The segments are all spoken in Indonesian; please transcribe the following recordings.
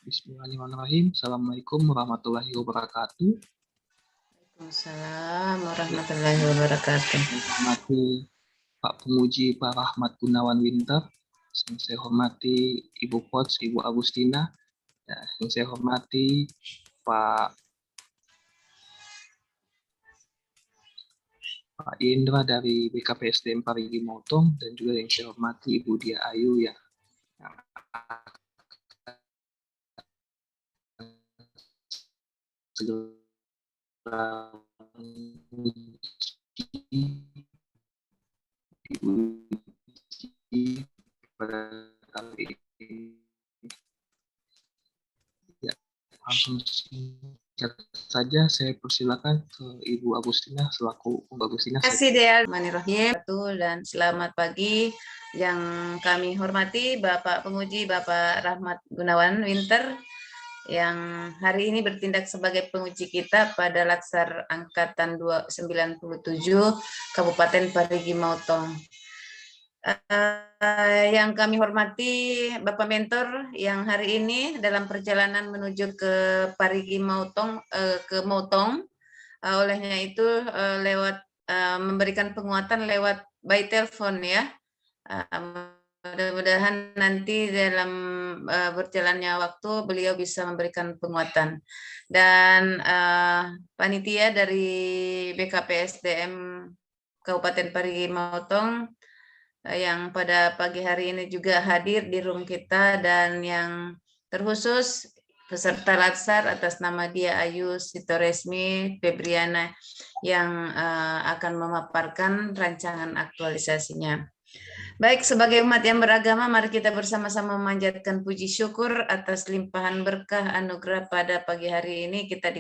Bismillahirrahmanirrahim. Assalamualaikum warahmatullahi wabarakatuh. Waalaikumsalam warahmatullahi wabarakatuh. Saya hormati Pak Penguji Pak Rahmat Gunawan Winter. Yang saya hormati Ibu Coach Ibu Agustina. Yang saya hormati Pak Indra dari BKPSDM Parigi Motong, dan juga yang saya hormati Ibu Dia Ayu yang segera pada kali ini. Ya, langsung singkat saja saya persilakan ke Ibu Agustina selaku Ibu Agustina. Terima kasih Bismillahirrahmanirrahim dan selamat pagi yang kami hormati Bapak Penguji Bapak Rahmat Gunawan Winter yang hari ini bertindak sebagai penguji kita pada Latsar Angkatan 97 Kabupaten Parigi Motong. Yang kami hormati Bapak Mentor yang hari ini dalam perjalanan menuju ke Parigi Motong, olehnya itu lewat memberikan penguatan lewat by telepon ya. Mudah-mudahan nanti dalam berjalannya waktu beliau bisa memberikan penguatan. Dan panitia dari BKPSDM Kabupaten Parigi Motong yang pada pagi hari ini juga hadir di room kita, dan yang terkhusus peserta Latsar atas nama Dia Ayu Sitoresmi Febriana yang akan memaparkan rancangan aktualisasinya. Baik, sebagai umat yang beragama, mari kita bersama-sama memanjatkan puji syukur atas limpahan berkah anugerah pada pagi hari ini. Kita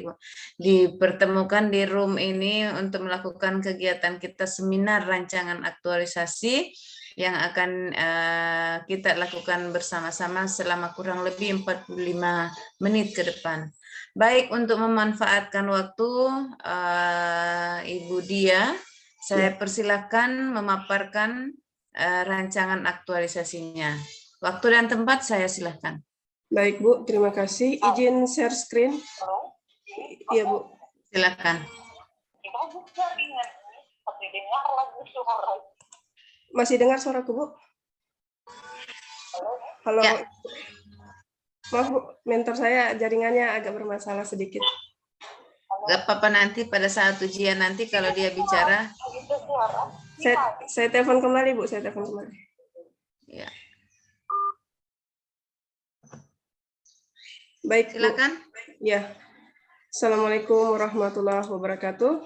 dipertemukan di room ini untuk melakukan kegiatan kita seminar rancangan aktualisasi yang akan kita lakukan bersama-sama selama kurang lebih 45 menit ke depan. Baik, untuk memanfaatkan waktu, Ibu Dia, saya persilakan memaparkan rancangan aktualisasinya. Waktu dan tempat saya silakan. Baik Bu, terima kasih. Izin share screen. Iya Bu. Silakan. Masih dengar suaraku Bu? Halo. Ya. Maaf Bu, mentor saya jaringannya agak bermasalah sedikit. Gak apa-apa, nanti pada saat ujian nanti kalau dia bicara. Saya telepon kembali Bu, saya telepon kembali. Ya. Baik, silakan. Bu. Ya. Assalamualaikum warahmatullahi wabarakatuh.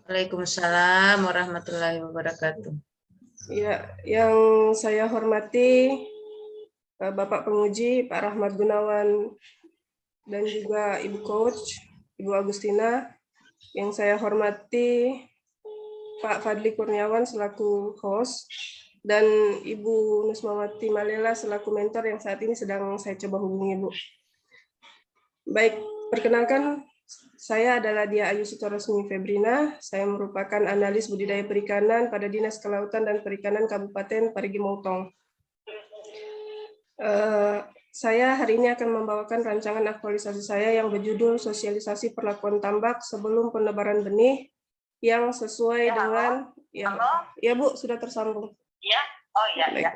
Waalaikumsalam warahmatullahi wabarakatuh. Ya, yang saya hormati Bapak Penguji Pak Rahmat Gunawan dan juga Ibu Coach Ibu Agustina. Yang saya hormati Pak Fadli Kurniawan selaku host, dan Ibu Nusmawati Malela selaku mentor yang saat ini sedang saya coba hubungi, Bu. Baik, perkenalkan, saya adalah Dia Ayu Sitoresmi Febrina. Saya merupakan analis budidaya perikanan pada Dinas Kelautan dan Perikanan Kabupaten Parigi Motong. Saya hari ini akan membawakan rancangan aktualisasi saya yang berjudul Sosialisasi Perlakuan Tambak Sebelum Penebaran Benih yang sesuai dengan ya Bu, sudah tersambung. Ya. Oh iya. Baik.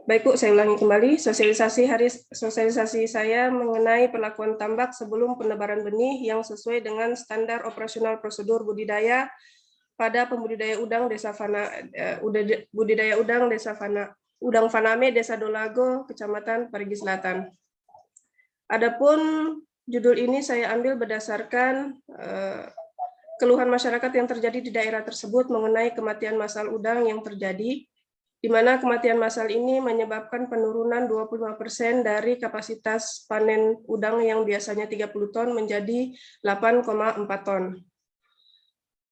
Baik Bu, saya ulangi kembali. Sosialisasi saya mengenai perlakuan tambak sebelum penebaran benih yang sesuai dengan standar operasional prosedur budidaya pada pembudidaya udang Desa Udang Faname, Desa Dolago, Kecamatan Parigi Selatan. Adapun judul ini saya ambil berdasarkan keluhan masyarakat yang terjadi di daerah tersebut mengenai kematian massal udang yang terjadi, di mana kematian massal ini menyebabkan penurunan 25% dari kapasitas panen udang yang biasanya 30 ton menjadi 8,4 ton.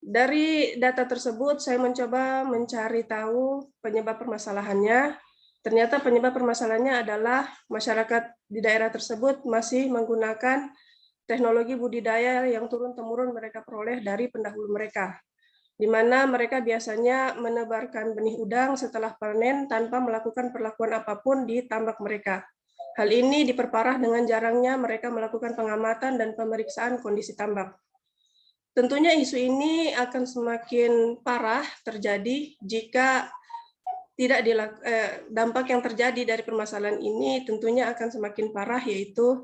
Dari data tersebut, saya mencoba mencari tahu penyebab permasalahannya. Ternyata penyebab permasalahannya adalah masyarakat di daerah tersebut masih menggunakan teknologi budidaya yang turun-temurun mereka peroleh dari pendahulu mereka, di mana mereka biasanya menebarkan benih udang setelah panen tanpa melakukan perlakuan apapun di tambak mereka. Hal ini diperparah dengan jarangnya mereka melakukan pengamatan dan pemeriksaan kondisi tambak. Tentunya isu ini akan semakin parah terjadi jika dampak yang terjadi dari permasalahan ini tentunya akan semakin parah, yaitu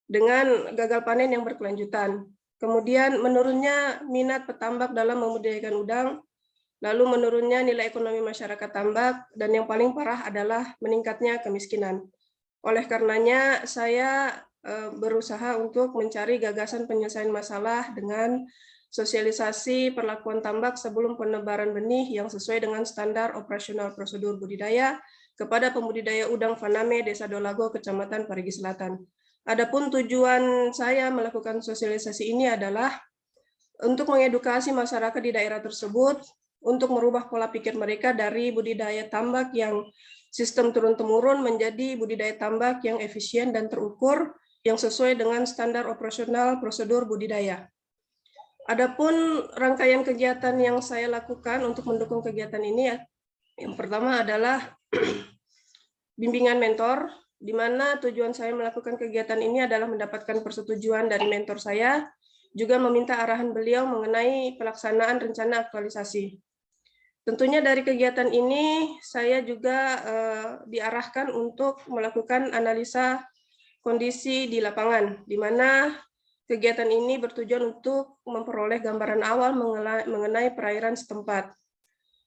dengan gagal panen yang berkelanjutan. Kemudian menurunnya minat petambak dalam membudidayakan udang, lalu menurunnya nilai ekonomi masyarakat tambak, dan yang paling parah adalah meningkatnya kemiskinan. Oleh karenanya, saya berusaha untuk mencari gagasan penyelesaian masalah dengan sosialisasi perlakuan tambak sebelum penebaran benih yang sesuai dengan standar operasional prosedur budidaya kepada pembudidaya udang Faname Desa Dolago, Kecamatan Parigi Selatan. Adapun tujuan saya melakukan sosialisasi ini adalah untuk mengedukasi masyarakat di daerah tersebut untuk merubah pola pikir mereka dari budidaya tambak yang sistem turun-temurun menjadi budidaya tambak yang efisien dan terukur yang sesuai dengan standar operasional prosedur budidaya. Adapun rangkaian kegiatan yang saya lakukan untuk mendukung kegiatan ini, yang pertama adalah bimbingan mentor, di mana tujuan saya melakukan kegiatan ini adalah mendapatkan persetujuan dari mentor saya, juga meminta arahan beliau mengenai pelaksanaan rencana aktualisasi. Tentunya dari kegiatan ini saya juga diarahkan untuk melakukan analisa kondisi di lapangan, di mana kegiatan ini bertujuan untuk memperoleh gambaran awal mengenai perairan setempat.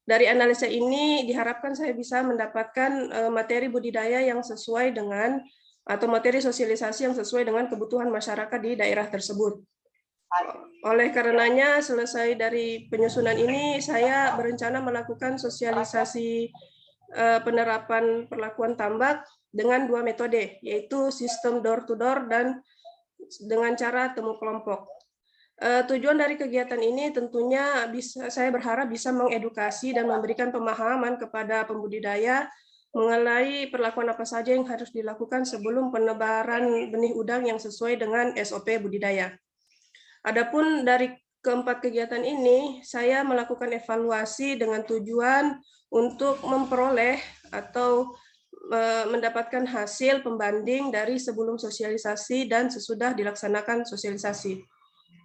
Dari analisa ini diharapkan saya bisa mendapatkan materi budidaya yang sesuai dengan atau materi sosialisasi yang sesuai dengan kebutuhan masyarakat di daerah tersebut. Oleh karenanya, selesai dari penyusunan ini, saya berencana melakukan sosialisasi penerapan perlakuan tambak dengan 2 metode, yaitu sistem door-to-door dan dengan cara temu kelompok. Tujuan dari kegiatan ini tentunya saya berharap bisa mengedukasi dan memberikan pemahaman kepada pembudidaya mengenai perlakuan apa saja yang harus dilakukan sebelum penebaran benih udang yang sesuai dengan SOP budidaya. Adapun dari keempat kegiatan ini, saya melakukan evaluasi dengan tujuan untuk memperoleh atau mendapatkan hasil pembanding dari sebelum sosialisasi dan sesudah dilaksanakan sosialisasi.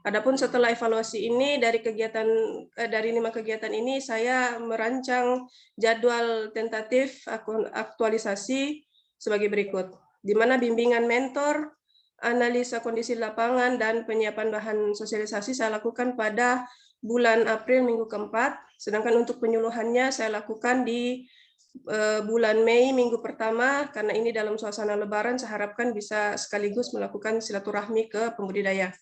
Adapun setelah evaluasi ini dari 5 kegiatan ini saya merancang jadwal tentatif aktualisasi sebagai berikut, di mana bimbingan mentor, analisa kondisi lapangan, dan penyiapan bahan sosialisasi saya lakukan pada bulan April minggu keempat, sedangkan untuk penyuluhannya saya lakukan di bulan Mei minggu pertama, karena ini dalam suasana lebaran saya harapkan bisa sekaligus melakukan silaturahmi ke pembudidaya.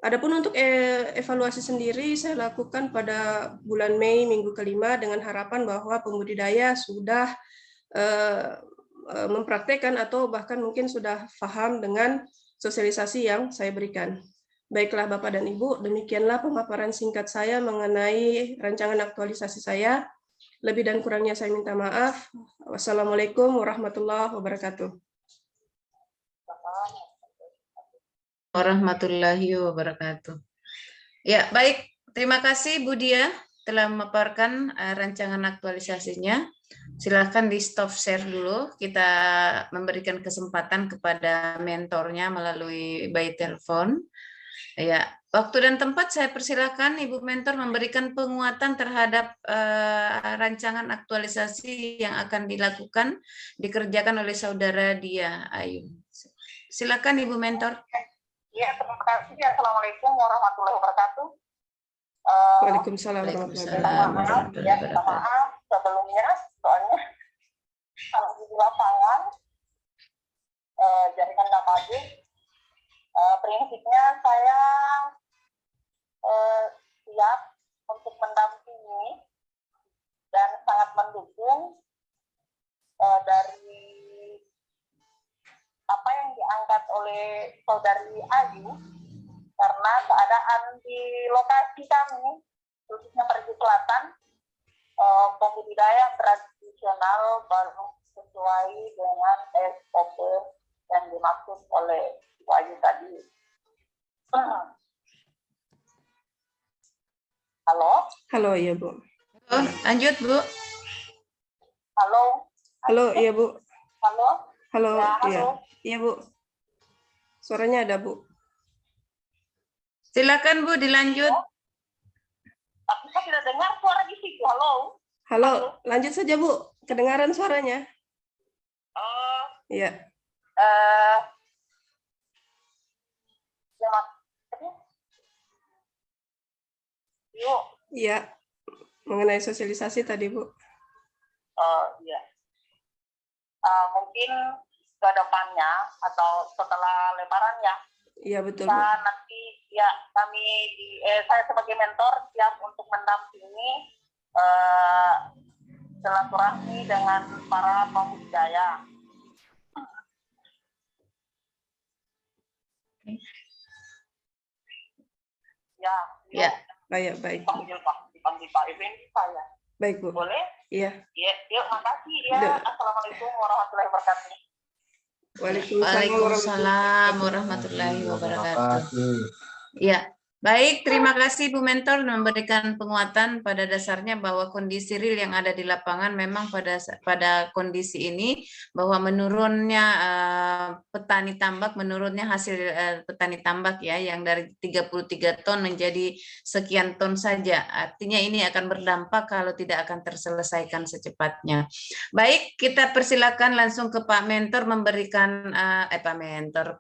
Adapun untuk evaluasi sendiri saya lakukan pada bulan Mei minggu kelima dengan harapan bahwa pembudidaya sudah mempraktekkan atau bahkan mungkin sudah paham dengan sosialisasi yang saya berikan. Baiklah Bapak dan Ibu, demikianlah pemaparan singkat saya mengenai rancangan aktualisasi saya. Lebih dan kurangnya saya minta maaf. Wassalamualaikum warahmatullahi wabarakatuh. Warahmatullahi wabarakatuh. Ya, baik. Terima kasih Bu Dia telah memaparkan rancangan aktualisasinya. Silakan di stop share dulu. Kita memberikan kesempatan kepada mentornya melalui by telepon. Ya, waktu dan tempat saya persilakan Ibu Mentor memberikan penguatan terhadap rancangan aktualisasi yang akan dilakukan, dikerjakan oleh Saudara Dia Ayu. Silakan Ibu Mentor. Ya, terima kasih. Assalamualaikum warahmatullahi wabarakatuh. Waalaikumsalam warahmatullahi wabarakatuh. Ya, minta maaf sebelumnya, soalnya kalau di lapangan jaringan nggak maju. Prinsipnya saya siap untuk mendampingi dan sangat mendukung dari apa yang diangkat oleh Saudari Ayu, karena keadaan di lokasi kami, khususnya Parigi Selatan, pembudidaya tradisional baru sesuai dengan SOP yang dimaksud oleh Bu Ayu tadi. Halo? Halo, iya Bu. Oh, lanjut Bu. Halo? Halo, iya Bu. Halo? Halo, Ya, iya. halo. Iya, Bu. Suaranya ada, Bu. Silakan Bu, dilanjut. Tapi saya tidak dengar suara di situ. Halo. Halo, lanjut saja, Bu. Kedengaran suaranya? Eh, Iya. eh, ya, yuk. Iya. Mengenai sosialisasi tadi, Bu. Iya. Mungkin ke depannya atau setelah lebaran ya, Iya, betul, kita Bu. nanti ya saya sebagai mentor siap untuk mendampingi silaturahmi dengan para pembudidaya. Ya, Ya. Baik, baik. dipanggil Pak Effendi saya. Baik, Bu. Boleh? Iya. Ya, yuk, makasih ya. Yuk. Assalamualaikum warahmatullahi wabarakatuh. Waalaikumsalam warahmatullahi wabarakatuh. Ya, baik. Terima kasih Bu Mentor memberikan penguatan pada dasarnya bahwa kondisi real yang ada di lapangan memang pada kondisi ini bahwa menurunnya petani tambak, menurunnya hasil petani tambak ya yang dari 33 ton menjadi sekian ton saja. Artinya ini akan berdampak kalau tidak akan terselesaikan secepatnya. Baik, kita persilakan langsung ke Pak Mentor memberikan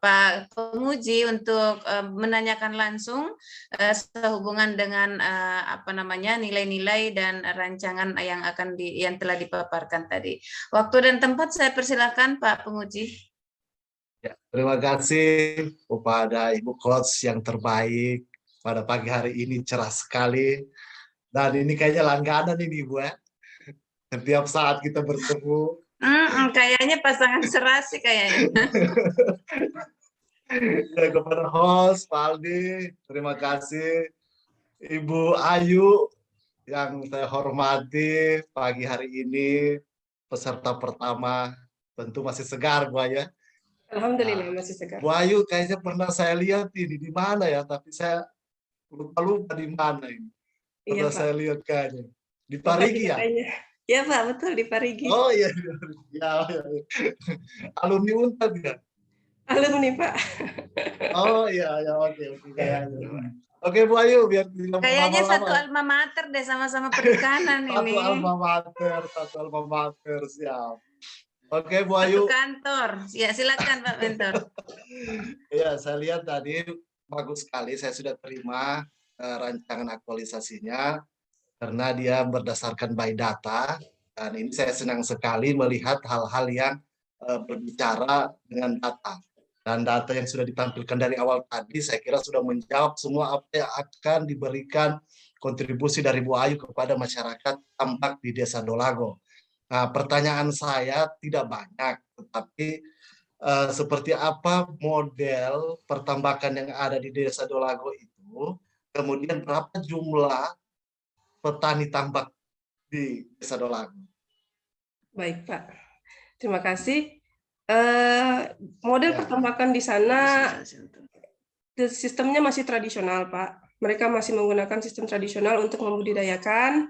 Pak Penguji untuk menanyakan langsung sehubungan dengan nilai-nilai dan rancangan yang telah dipaparkan tadi. Waktu dan tempat saya persilakan Pak Penguji. Ya, terima kasih kepada Ibu Coach yang terbaik pada pagi hari ini, cerah sekali. Dan ini kayaknya langganan ini Ibu ya. Setiap saat kita bertemu. Kayaknya pasangan serasi kayaknya. Ya, kepada host Pak Aldi, terima kasih. Ibu Ayu yang saya hormati pagi hari ini, peserta pertama, tentu masih segar Bu Ayu. Alhamdulillah masih segar. Bu Ayu kayaknya pernah saya lihat ini di mana ya, tapi saya lupa di mana ini. Pernah saya lihat kayaknya. Di Parigi ya? Iya Pak, betul di Parigi. Oh iya, ya. Alumni Unpad ya? Alumni Pak. Oh iya, oke kayaknya. Oke Bu Ayu, biar kayaknya satu alma mater deh, sama-sama perikanan ini. Satu alma mater, siap. Oke Bu Ayu. Satu kantor. Ya, silakan Pak Mentor. Ya, saya lihat tadi bagus sekali, saya sudah terima rancangan aktualisasinya karena dia berdasarkan by data, dan ini saya senang sekali melihat hal-hal yang berbicara dengan data. Dan data yang sudah ditampilkan dari awal tadi saya kira sudah menjawab semua apa yang akan diberikan kontribusi dari Bu Ayu kepada masyarakat tambak di Desa Dolago. Nah, pertanyaan saya tidak banyak, tetapi seperti apa model pertambakan yang ada di Desa Dolago itu, kemudian berapa jumlah petani tambak di Desa Dolago. Baik Pak, terima kasih. Model pertambakan di sana sistemnya masih tradisional Pak. Mereka masih menggunakan sistem tradisional untuk membudidayakan.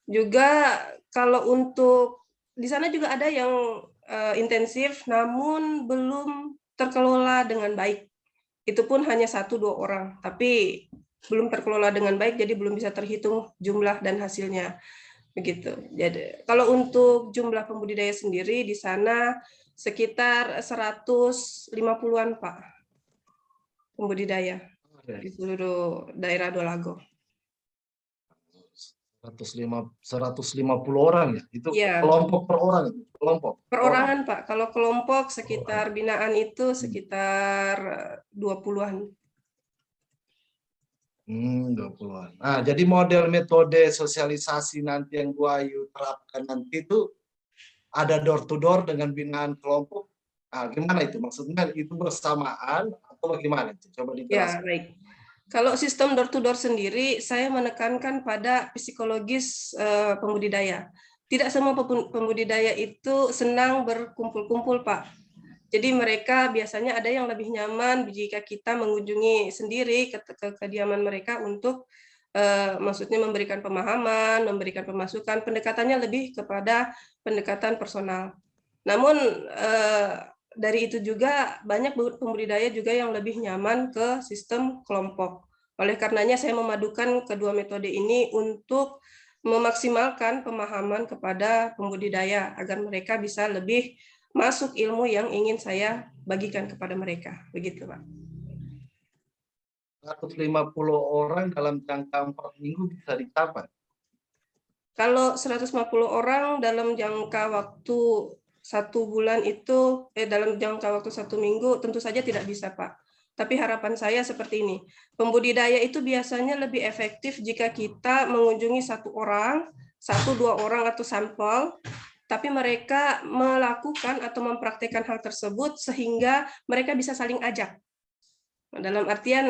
Juga kalau untuk di sana juga ada yang intensif, namun belum terkelola dengan baik. Itu pun hanya 1-2 orang, tapi belum terkelola dengan baik, jadi belum bisa terhitung jumlah dan hasilnya. Begitu. Jadi kalau untuk jumlah pembudidaya sendiri di sana sekitar 150-an Pak pembudidaya di seluruh daerah Dolago. 150 orang ya? Itu ya. Kelompok per orang? Kelompok? Perorangan Pak. Kalau kelompok sekitar binaan itu sekitar 20-an. 20-an. Nah, jadi model metode sosialisasi nanti yang Bu Ayu terapkan nanti itu ada door to door dengan binaan kelompok. Nah, gimana itu? Maksudnya itu bersamaan atau bagaimana? Coba dijelaskan. Ya, baik. Kalau sistem door to door sendiri, saya menekankan pada psikologis pembudidaya. Tidak semua pembudidaya itu senang berkumpul-kumpul, Pak. Jadi mereka biasanya ada yang lebih nyaman jika kita mengunjungi sendiri ke kediaman mereka untuk maksudnya memberikan pemahaman, memberikan pemasukan, pendekatannya lebih kepada pendekatan personal. Namun dari itu juga banyak pembudidaya juga yang lebih nyaman ke sistem kelompok. Oleh karenanya saya memadukan kedua metode ini untuk memaksimalkan pemahaman kepada pembudidaya agar mereka bisa lebih masuk ilmu yang ingin saya bagikan kepada mereka. Begitu, Pak. 150 orang dalam jangka 4 minggu bisa dicapai. Kalau 150 orang dalam jangka waktu 1 bulan itu, dalam jangka waktu 1 minggu, tentu saja tidak bisa, Pak. Tapi harapan saya seperti ini, pembudidaya itu biasanya lebih efektif jika kita mengunjungi 1 orang, 1-2 orang atau sampel, tapi mereka melakukan atau mempraktekkan hal tersebut sehingga mereka bisa saling ajak. Dalam artian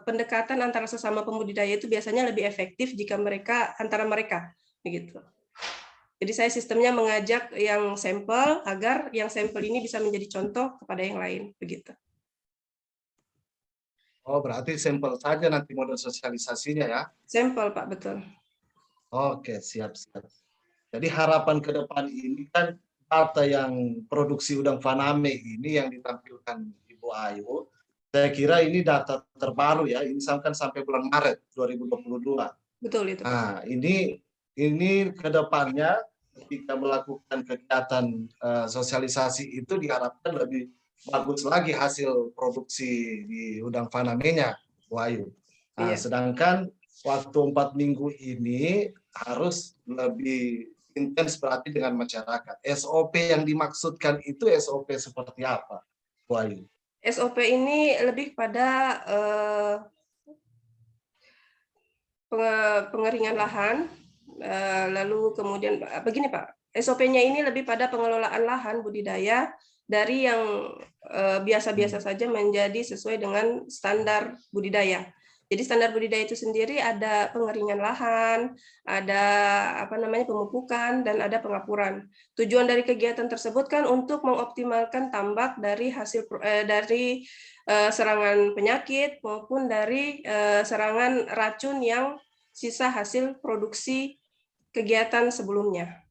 pendekatan antara sesama pembudidaya itu biasanya lebih efektif jika mereka antara mereka, begitu. Jadi saya sistemnya mengajak yang sampel agar yang sampel ini bisa menjadi contoh kepada yang lain, begitu. Oh, berarti sampel saja nanti model sosialisasinya ya? Sampel, Pak, betul. Oke, siap-siap. Jadi harapan ke depan ini kan data yang produksi udang faname ini yang ditampilkan Ibu Ayu, saya kira ini data terbaru ya, ini kan sampai bulan Maret 2022. Betul itu. Nah, ini ke depannya ketika melakukan kegiatan sosialisasi itu diharapkan lebih bagus lagi hasil produksi di udang fanamenya, Bu Ayu. Nah, Iya. sedangkan waktu 4 minggu ini harus lebih intens berarti dengan masyarakat. SOP yang dimaksudkan itu SOP seperti apa, Bu Ayu? SOP ini lebih pada pengeringan lahan, lalu kemudian begini Pak, SOP-nya ini lebih pada pengelolaan lahan budidaya dari yang biasa-biasa saja menjadi sesuai dengan standar budidaya. Jadi standar budidaya itu sendiri ada pengeringan lahan, ada pemupukan, dan ada pengapuran. Tujuan dari kegiatan tersebut kan untuk mengoptimalkan tambak dari hasil dari serangan penyakit maupun dari serangan racun yang sisa hasil produksi kegiatan sebelumnya.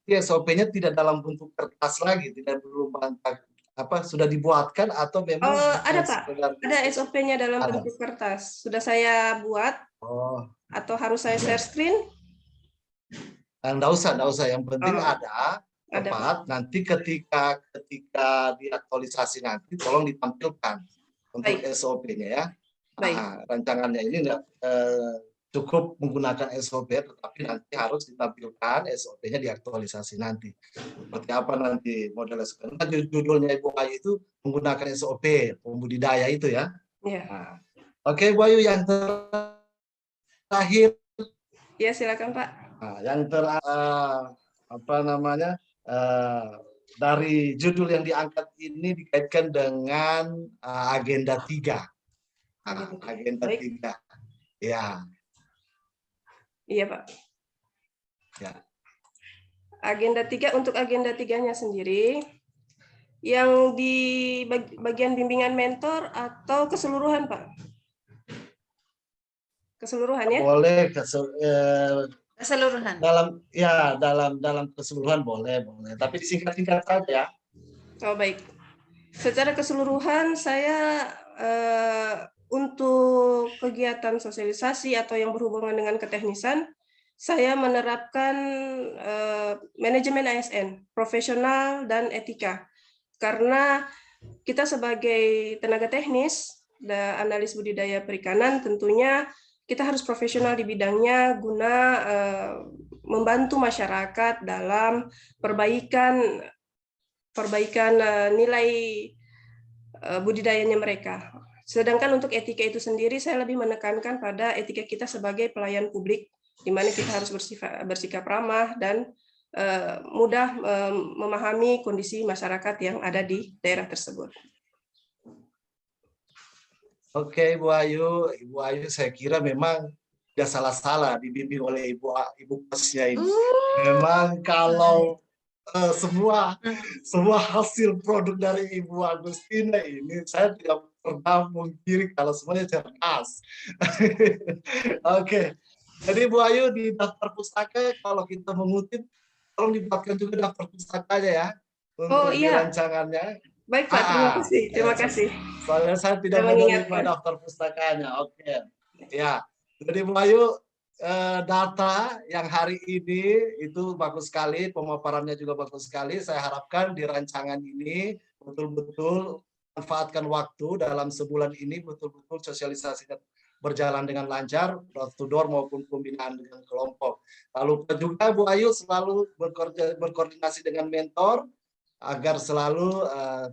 SOP-nya tidak dalam bentuk kertas lagi, tidak perlu sudah dibuatkan atau memang ada Pak, ada SOP-nya dalam bentuk kertas. Sudah saya buat. Atau harus saya share screen? Nggak usah. Yang penting ada tepat. Nanti ketika diaktualisasi nanti, tolong ditampilkan untuk SOP-nya ya. Nah, rancangannya ini cukup menggunakan SOP, tetapi nanti harus ditampilkan SOP-nya diaktualisasi nanti. Seperti apa nanti modelnya sekarang? Judulnya Ibu Ayu itu menggunakan SOP pembudidaya itu ya. Nah, oke, Bu Ayu, yang terakhir. Ya, silakan Pak. Nah, yang dari judul yang diangkat ini dikaitkan dengan agenda 3. Agenda 3. Ya. Iya, Pak. Ya. Agenda 3, untuk agenda 3-nya sendiri, yang di bagian bimbingan mentor atau keseluruhan, Pak? Keseluruhan ya? Boleh keseluruhan. Dalam keseluruhan boleh. Tapi disingkat-singkat saja. Oh, baik. Secara keseluruhan saya untuk kegiatan sosialisasi atau yang berhubungan dengan keteknisan, saya menerapkan manajemen ASN, profesional dan etika. Karena kita sebagai tenaga teknis dan analis budidaya perikanan tentunya kita harus profesional di bidangnya guna membantu masyarakat dalam perbaikan nilai budidayanya mereka. Sedangkan untuk etika itu sendiri saya lebih menekankan pada etika kita sebagai pelayan publik, di mana kita harus bersikap ramah dan mudah memahami kondisi masyarakat yang ada di daerah tersebut. Oke, Ibu Ayu, saya kira memang tidak salah-salah dibimbing oleh Ibu Kosnya ini. Memang kalau semua hasil produk dari Ibu Agustina ini, saya tidak pernah mengkiri kalau semuanya cerdas. Oke. Jadi Bu Ayu, di daftar pustaka kalau kita mengutip tolong dibuatkan juga daftar pustakanya ya Oh, untuk di iya. rancangannya. Baik, Pak. Terima kasih. Terima Ya, kasih. soalnya saya tidak Sudah menerima mengingatkan. daftar pustakanya. Oke. Ya, jadi Bu Ayu, data yang hari ini itu bagus sekali, pemaparannya juga bagus sekali. Saya harapkan di rancangan ini betul-betul manfaatkan waktu dalam sebulan ini, betul-betul sosialisasinya berjalan dengan lancar, door to door maupun pembinaan dengan kelompok. Lalu juga Bu Ayu selalu berkoordinasi dengan mentor agar selalu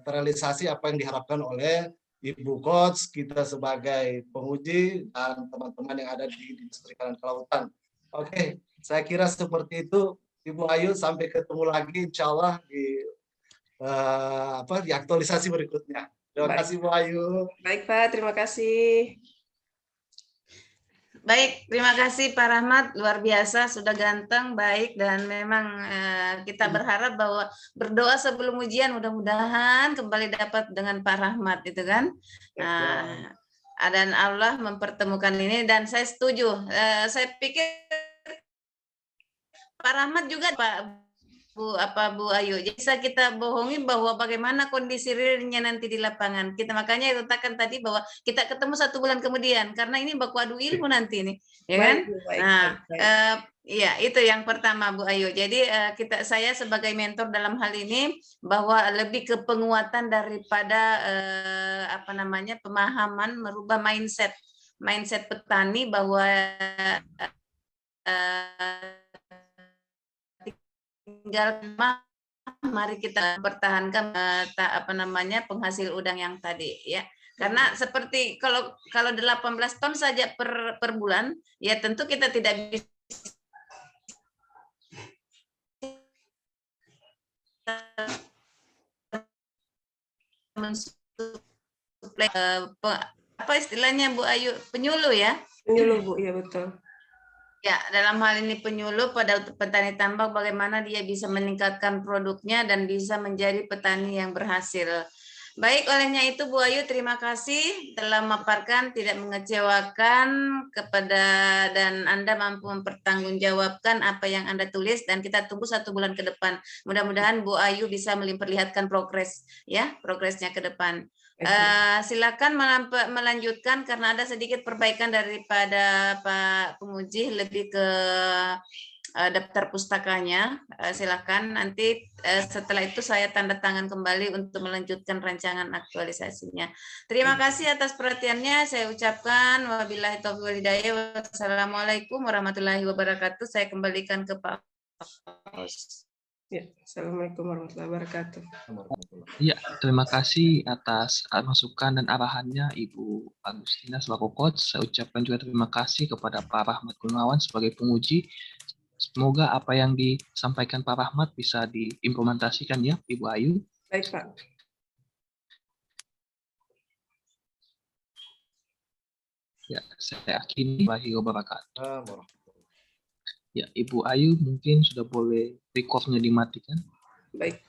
terrealisasi apa yang diharapkan oleh Ibu Coach, kita sebagai penguji, dan teman-teman yang ada di Dinas Perikanan Kelautan. Oke, saya kira seperti itu, Ibu Ayu. Sampai ketemu lagi, insya Allah di aktualisasi berikutnya. Terima Baik. kasih, Bu Ayu. Baik, Pak. Terima kasih. Baik, terima kasih Pak Rahmat, luar biasa, sudah ganteng, baik, dan memang kita berharap bahwa berdoa sebelum ujian, mudah-mudahan kembali dapat dengan Pak Rahmat, itu kan. Dan Allah mempertemukan ini, dan saya setuju. Saya pikir Pak Rahmat juga Bu Ayu, bisa kita bohongi bahwa bagaimana kondisi realnya nanti di lapangan. Kita makanya katakan tadi bahwa kita ketemu 1 bulan kemudian, karena ini baku adu ilmu nanti nih, ya kan? Baik, Nah, baik. iya itu yang pertama Bu Ayu. Jadi saya sebagai mentor dalam hal ini bahwa lebih ke penguatan daripada pemahaman, merubah mindset petani bahwa tinggal mari kita pertahankan penghasil udang yang tadi ya. Karena seperti kalau 18 ton saja per bulan, ya tentu kita tidak bisa mensuplai apa istilahnya Bu Ayu, penyuluh ya. Penyuluh, Bu, ya betul. Ya, dalam hal ini penyuluh pada petani tambak bagaimana dia bisa meningkatkan produknya dan bisa menjadi petani yang berhasil. Baik, olehnya itu Bu Ayu, terima kasih telah memaparkan, tidak mengecewakan kepada, dan Anda mampu mempertanggungjawabkan apa yang Anda tulis, dan kita tunggu 1 bulan ke depan. Mudah-mudahan Bu Ayu bisa memperlihatkan progres, ya, progresnya ke depan. Silakan melanjutkan karena ada sedikit perbaikan daripada Pak Penguji, lebih ke daftar pustakanya. Silakan nanti setelah itu saya tanda tangan kembali untuk melanjutkan rancangan aktualisasinya. Terima kasih atas perhatiannya. Saya ucapkan wabillahi taufiq wal hidayah. Wassalamualaikum warahmatullahi wabarakatuh. Saya kembalikan ke Pak Paus. Ya, Assalamualaikum warahmatullahi wabarakatuh. Ya, terima kasih atas masukan dan arahannya Ibu Agustina selaku coach. Saya ucapkan juga terima kasih kepada Pak Rahmat Gunawan sebagai penguji. Semoga apa yang disampaikan Pak Rahmat bisa diimplementasikan ya, Ibu Ayu. Baik, Pak. Ya, saya akhiri. Warahmatullahi wabarakatuh. Ya, Ibu Ayu mungkin sudah boleh record-nya dimatikan. Baik.